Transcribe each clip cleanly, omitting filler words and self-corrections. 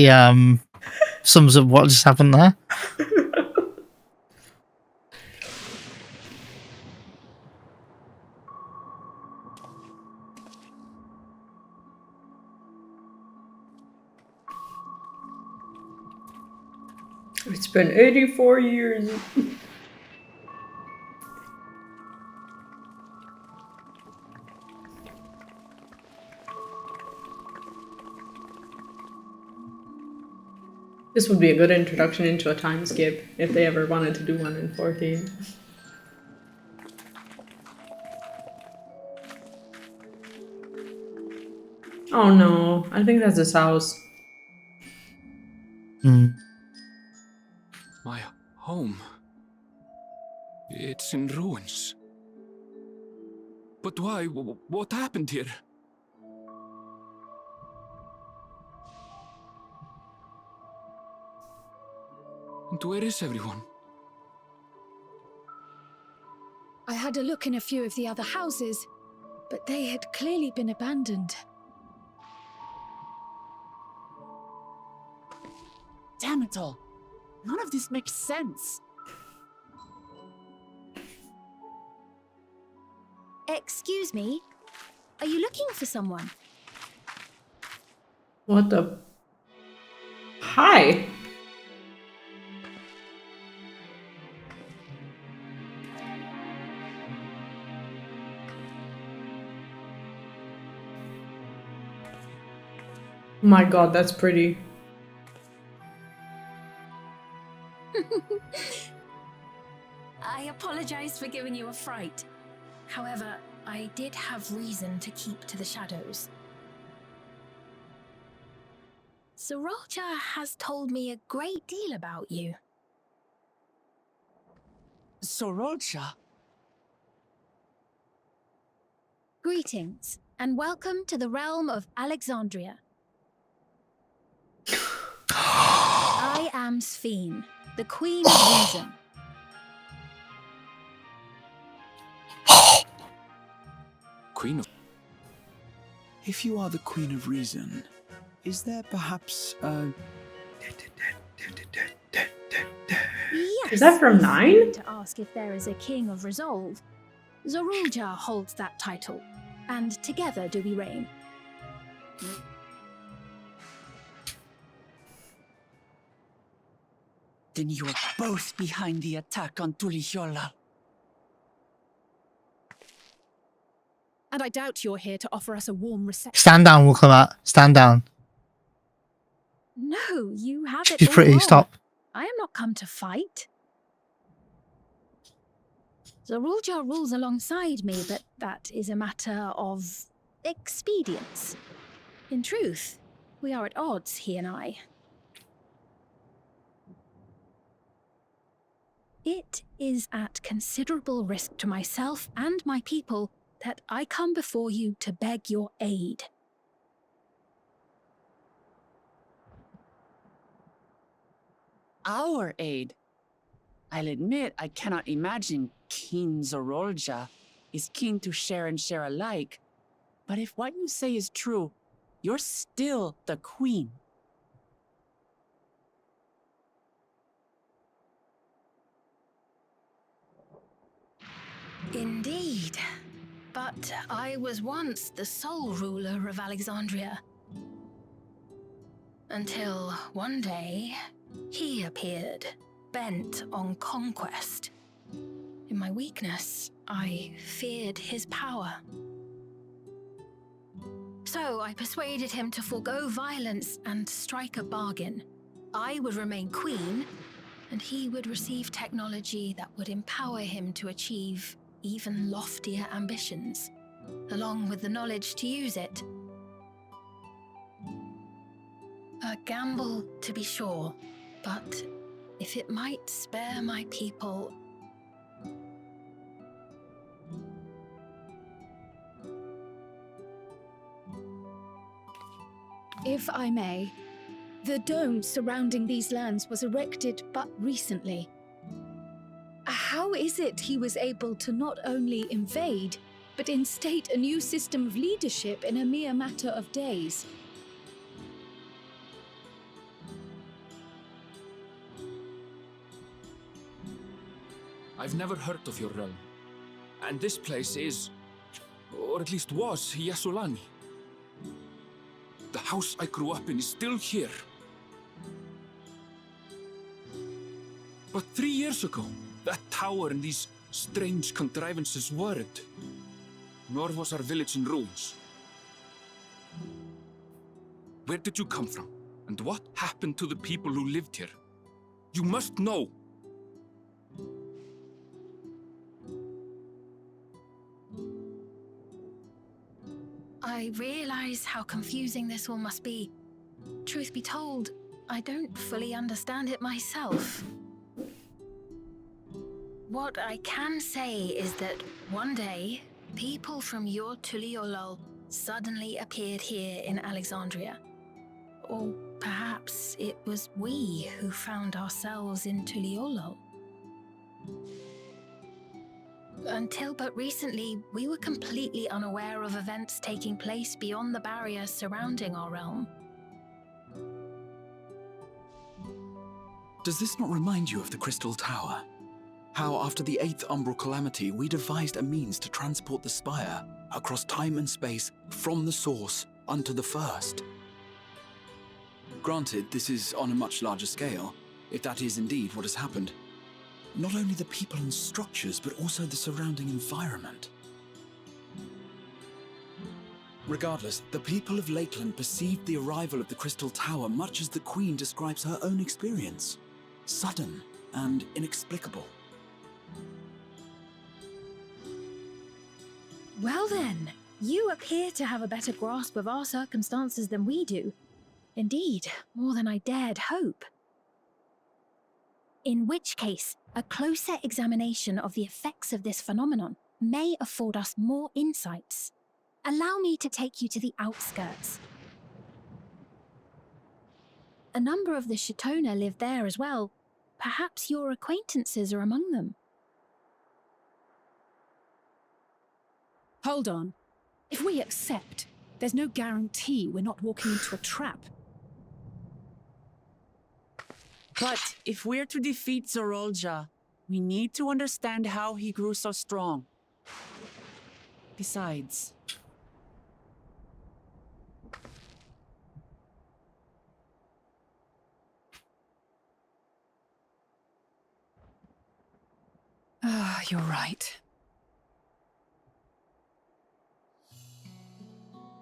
really sums up what just happened there. It's been 84 years. This would be a good introduction into a time skip if they ever wanted to do one in 14. Oh no, I think that's his house. My home. It's in ruins. But why? What happened here? And where is everyone? I had a look in a few of the other houses, but they had clearly been abandoned. Damn it all. None of this makes sense. Excuse me? Are you looking for someone? What the? Hi. My god, that's pretty. I apologize for giving you a fright. However, I did have reason to keep to the shadows. Eorzea has told me a great deal about you. Eorzea? Greetings, and welcome to the realm of Alexandria. I am Sphene, the Queen of Reason. Queen of... If you are the Queen of Reason, is there perhaps a... Yes. Is that from 9? To ask if there is a King of Resolve. Eorzea holds that title, and together do we reign. Then you are both behind the attack on Tulihiola. And I doubt you're here to offer us a warm reception. Stand down, we'll come out. Stand down. No, you have it She's all pretty. wrong. Stop. I am not come to fight. Eorzea rules alongside me, but that is a matter of expedience. In truth, we are at odds, he and I. It is at considerable risk to myself and my people that I come before you to beg your aid. Our aid? I'll admit I cannot imagine King Eorzea is keen to share and share alike. But if what you say is true, you're still the Queen. Indeed. But I was once the sole ruler of Alexandria. Until one day, he appeared, bent on conquest. In my weakness, I feared his power. So I persuaded him to forego violence and strike a bargain. I would remain queen, and he would receive technology that would empower him to achieve even loftier ambitions, along with the knowledge to use it. A gamble, to be sure, but if it might spare my people... If I may, the dome surrounding these lands was erected but recently. How is it he was able to not only invade, but instate a new system of leadership in a mere matter of days? I've never heard of your realm. And this place is, or at least was, Yasulani. The house I grew up in is still here. But 3 years ago, that tower and these strange contrivances weren't. Nor was our village in ruins. Where did you come from? And what happened to the people who lived here? You must know! I realize how confusing this all must be. Truth be told, I don't fully understand it myself. What I can say is that one day, people from your Tuliolol suddenly appeared here in Alexandria. Or perhaps it was we who found ourselves in Tuliolol. Until but recently, we were completely unaware of events taking place beyond the barriers surrounding our realm. Does this not remind you of the Crystal Tower? How after the 8th Umbral Calamity, we devised a means to transport the Spire across time and space from the source unto the first. Granted, this is on a much larger scale, if that is indeed what has happened. Not only the people and structures, but also the surrounding environment. Regardless, the people of Lakeland perceived the arrival of the Crystal Tower much as the Queen describes her own experience. Sudden and inexplicable. Well then, you appear to have a better grasp of our circumstances than we do. Indeed, more than I dared hope. In which case, a closer examination of the effects of this phenomenon may afford us more insights. Allow me to take you to the outskirts. A number of the Shitona live there as well. Perhaps your acquaintances are among them. Hold on. If we accept, there's no guarantee we're not walking into a trap. But if we're to defeat Eorzea, we need to understand how he grew so strong. Besides... You're right.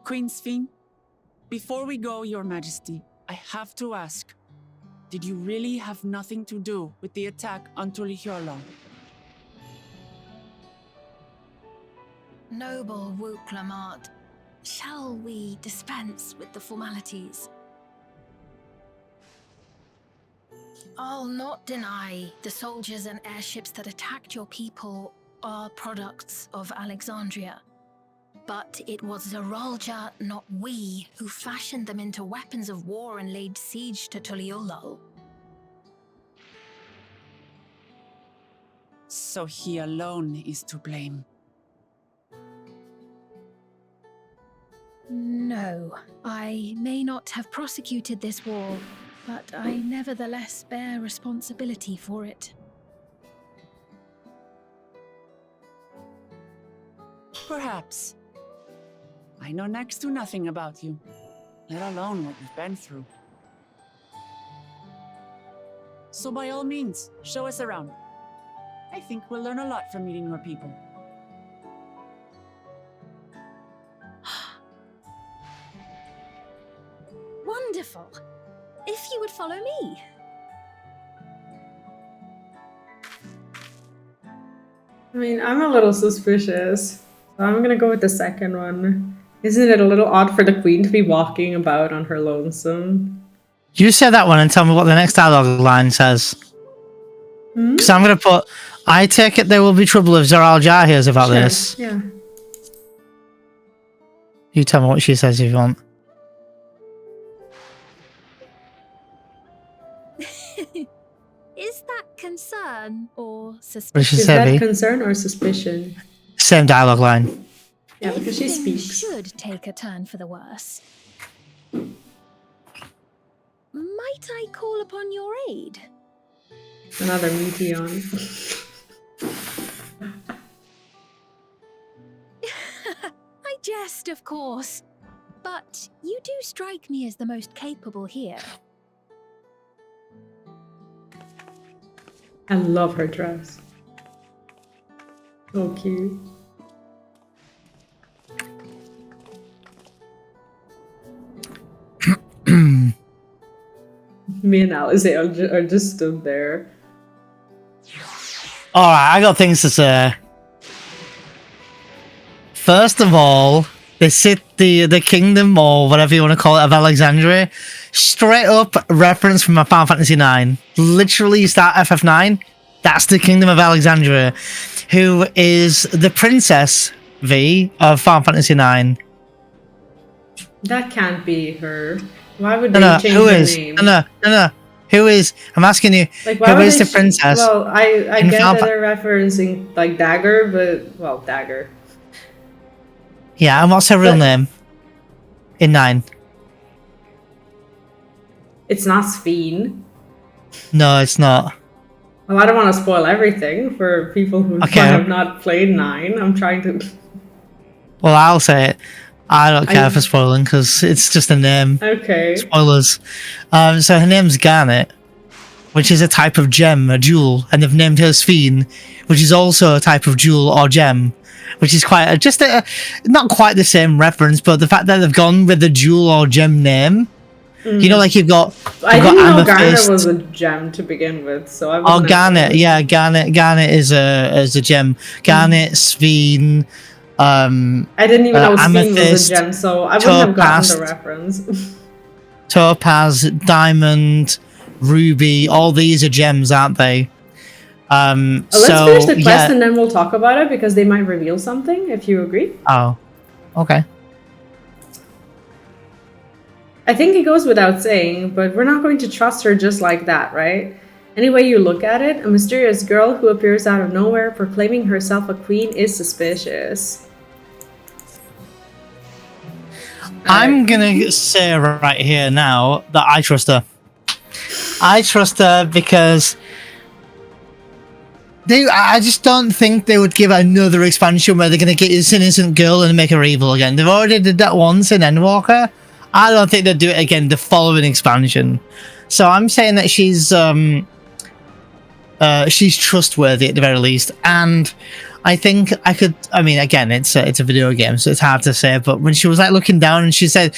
Queen Sphene, before we go, Your Majesty, I have to ask, did you really have nothing to do with the attack on Tuliolol? Noble Wook Lamart, shall we dispense with the formalities? I'll not deny the soldiers and airships that attacked your people are products of Alexandria. But it was Eorzea, not we, who fashioned them into weapons of war and laid siege to Tuliolol. So he alone is to blame. No, I may not have prosecuted this war, but I nevertheless bear responsibility for it. Perhaps. I know next to nothing about you, let alone what you've been through. So by all means, show us around. I think we'll learn a lot from meeting your people. Wonderful! If you would follow me. I mean, I'm a little suspicious. So I'm gonna go with the second one. Isn't it a little odd for the Queen to be walking about on her lonesome? You say that one and tell me what the next dialogue line says. Because I'm going to put, I take it there will be trouble if Eorzea hears about this. Yeah. You tell me what she says if you want. Is that concern or suspicion? What did she Is say, that Vee? concern or suspicion? Same dialogue line. Yeah, because she If speaks. things should take a turn for the worse, might I call upon your aid? Another Meteon. best, of course. But you do strike me as the most capable here. I love her dress. So cute. Me and Alice are just stood there. Alright, I got things to say. First of all, they sit the kingdom, or whatever you want to call it, of Alexandria. Straight up reference from a Final Fantasy IX. Literally, you start FF9, that's the kingdom of Alexandria, who is the princess, Vee, of Final Fantasy IX. That can't be her. Why would they change her name? No. Who is? I'm asking you. Like, who is the princess? Well, I get that they're referencing like Dagger, but well, Dagger. Yeah, and what's her real name? In 9. It's not Sphene. No, it's not. Well, I don't want to spoil everything for people who have not played 9. I'm trying to. Well, I'll say it. I don't care for spoiling because it's just a name. Okay. Spoilers. So her name's Garnet, which is a type of gem, a jewel, and they've named her Sphene, which is also a type of jewel or gem, which is quite not quite the same reference, but the fact that they've gone with the jewel or gem name. You know, like you've got. I didn't know Garnet was a gem to begin with, so I. Oh, Garnet, yeah, Garnet is a gem. Garnet, Sphene. I didn't even know Sphene was a gem, so I wouldn't have gotten the reference. Topaz, diamond, ruby, all these are gems, aren't they? Let's finish the quest and then we'll talk about it, because they might reveal something, if you agree. Oh, okay. I think it goes without saying, but we're not going to trust her just like that, right? Any way you look at it, a mysterious girl who appears out of nowhere proclaiming herself a queen is suspicious. I'm gonna say right here now that I trust her. I trust her because I just don't think they would give another expansion where they're gonna get this innocent girl and make her evil again. They've already did that once in Endwalker. I don't think they'll do it again the following expansion. So I'm saying that she's trustworthy at the very least, and I think I mean, again, it's a video game, so it's hard to say, but when she was like looking down and she said,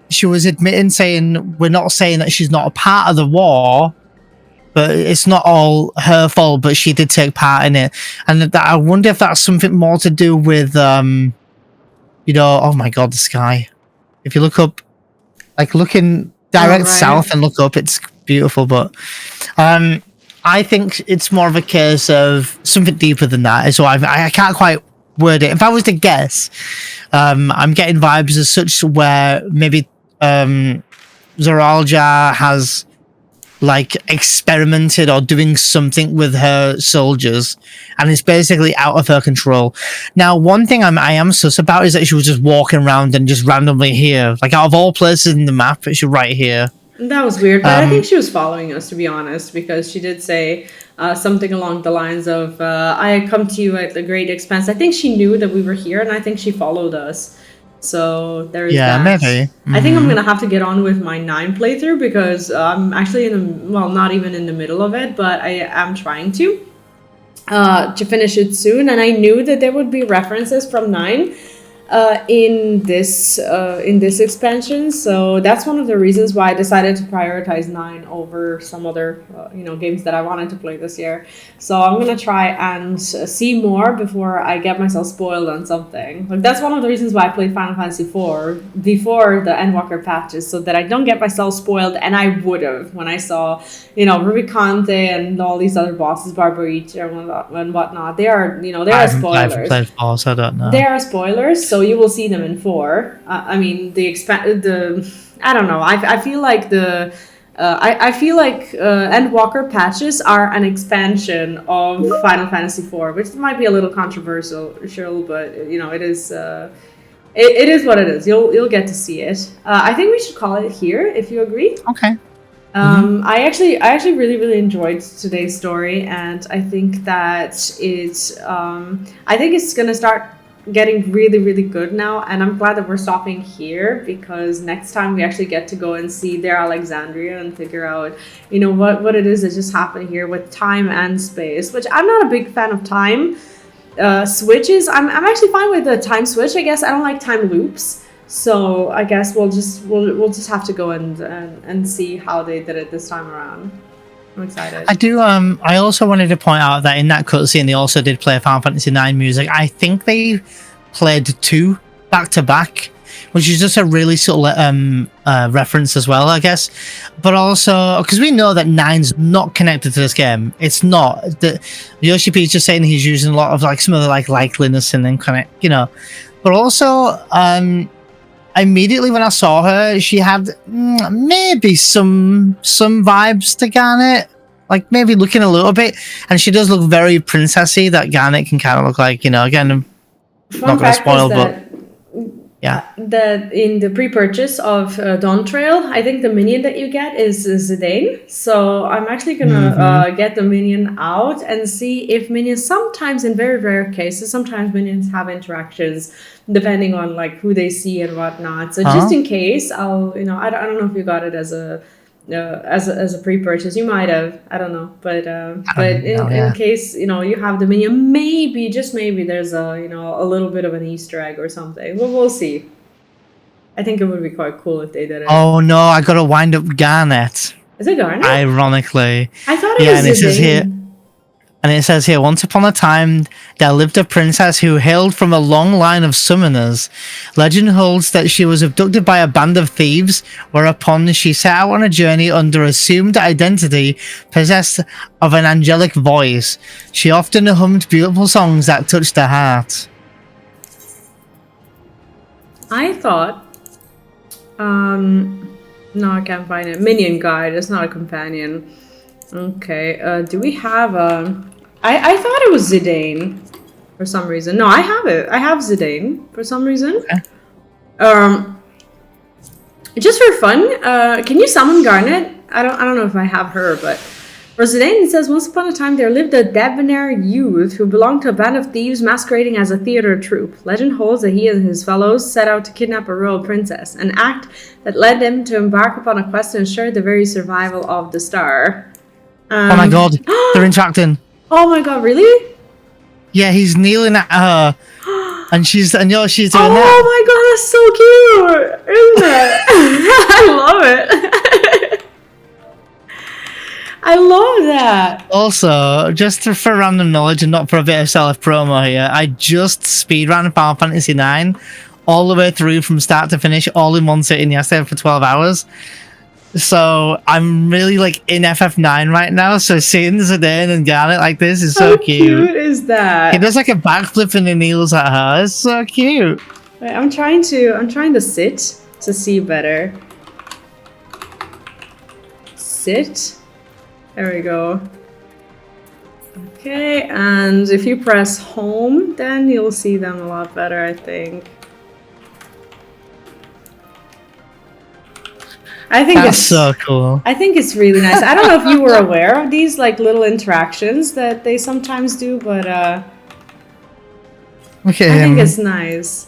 she was admitting, saying, we're not saying that she's not a part of the war, but it's not all her fault, but she did take part in it. And that I wonder if that's something more to do with, you know, oh my god, the sky. If you look up, like looking direct south and look up, it's beautiful, but I think it's more of a case of something deeper than that. So I can't quite word it. If I was to guess, I'm getting vibes as such where maybe Zoralja has like experimented or doing something with her soldiers, and it's basically out of her control. Now, one thing I am sus about is that she was just walking around and just randomly here, like out of all places in the map, she's right here. That was weird, but I think she was following us, to be honest, because she did say something along the lines of, I come to you at a great expense. I think she knew that we were here, and I think she followed us. So there's that. Maybe. I think I'm going to have to get on with my 9 playthrough, because I'm actually not even in the middle of it, but I am trying to finish it soon. And I knew that there would be references from 9 in this expansion, so that's one of the reasons why I decided to prioritize 9 over some other games that I wanted to play this year. So I'm gonna try and see more before I get myself spoiled on something. Like, that's one of the reasons why I played Final Fantasy IV before the Endwalker patches, so that I don't get myself spoiled. And I would have when I saw Rubicante and all these other bosses, Barbarita and whatnot. They are spoilers. I played 4, so I don't know. They are spoilers, so you will see them in 4. I mean, I don't know. I feel like Endwalker patches are an expansion of Final Fantasy IV, which might be a little controversial, but it is. It is what it is. You'll get to see it. I think we should call it here, if you agree. Okay. I actually really enjoyed today's story, and I think that it's gonna start getting really, really good now, and I'm glad that we're stopping here because next time we actually get to go and see their Alexandria and figure out, you know, what it is that just happened here with time and space, which I'm not a big fan of time switches. I'm actually fine with the time switch. I guess I don't like time loops. So I guess we'll just have to go and see how they did it this time around. I'm excited. I do. I also wanted to point out that in that cutscene, they also did play Final Fantasy IX music. I think they played 2 back to back, which is just a really subtle reference as well, I guess. But also, because we know that 9's not connected to this game. It's not. Yoshi P's just saying he's using a lot of like some of the like likeliness and then kind of, you know. But also, immediately when I saw her, she had maybe some vibes to Garnet, like maybe looking a little bit, and she does look very princessy. That Garnet can kind of look like, you know. Again, I'm not going to spoil, but yeah. That in the pre-purchase of Dawntrail, I think the minion that you get is Zidane. So I'm actually gonna get the minion out and see if minions, sometimes in very rare cases, sometimes minions have interactions depending on like who they see and whatnot. So just in case, I'll, you know, I don't know if you got it as a pre-purchase. You might have, I don't know, but in case, you know, you have the minion, maybe, just maybe there's a, you know, a little bit of an Easter egg or something. Well, we'll see. I think it would be quite cool if they did it. Oh no, I gotta wind up Garnet. Is it Garnet? Ironically. I thought it was and it says here. And it says here, once upon a time, there lived a princess who hailed from a long line of summoners. Legend holds that she was abducted by a band of thieves, whereupon she set out on a journey under assumed identity, possessed of an angelic voice. She often hummed beautiful songs that touched the heart. I thought, no, I can't find it. Minion guide, it's not a companion. Okay, do we have I thought it was Zidane for some reason. No, I have it. I have Zidane for some reason. Okay. Just for fun, can you summon Garnet? I don't know if I have her, but for Zidane it says, once upon a time there lived a debonair youth who belonged to a band of thieves masquerading as a theater troupe. Legend holds that he and his fellows set out to kidnap a royal princess, an act that led them to embark upon a quest to ensure the very survival of the star. Oh my god, they're interacting. Oh my god, really? Yeah, he's kneeling at her, and she's doing that. Oh my god, that's so cute, isn't it? I love it. I love that. Also, just for random knowledge and not for a bit of self-promo here, I just speedran Final Fantasy IX all the way through from start to finish, all in one sitting yesterday for 12 hours. So I'm really like in FF9 right now. So seeing Zidane and Garnet like this is so cute. How cute is that? He does like a backflip and he kneels at her. It's so cute. Wait, I'm trying to sit to see better. Sit. There we go. Okay, and if you press home, then you'll see them a lot better, I think. I think that's so cool. I think it's really nice. I don't know if you were aware of these like little interactions that they sometimes do, but okay, I think it's nice.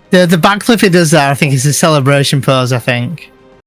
The backflip he does there, I think, is a celebration pose, I think.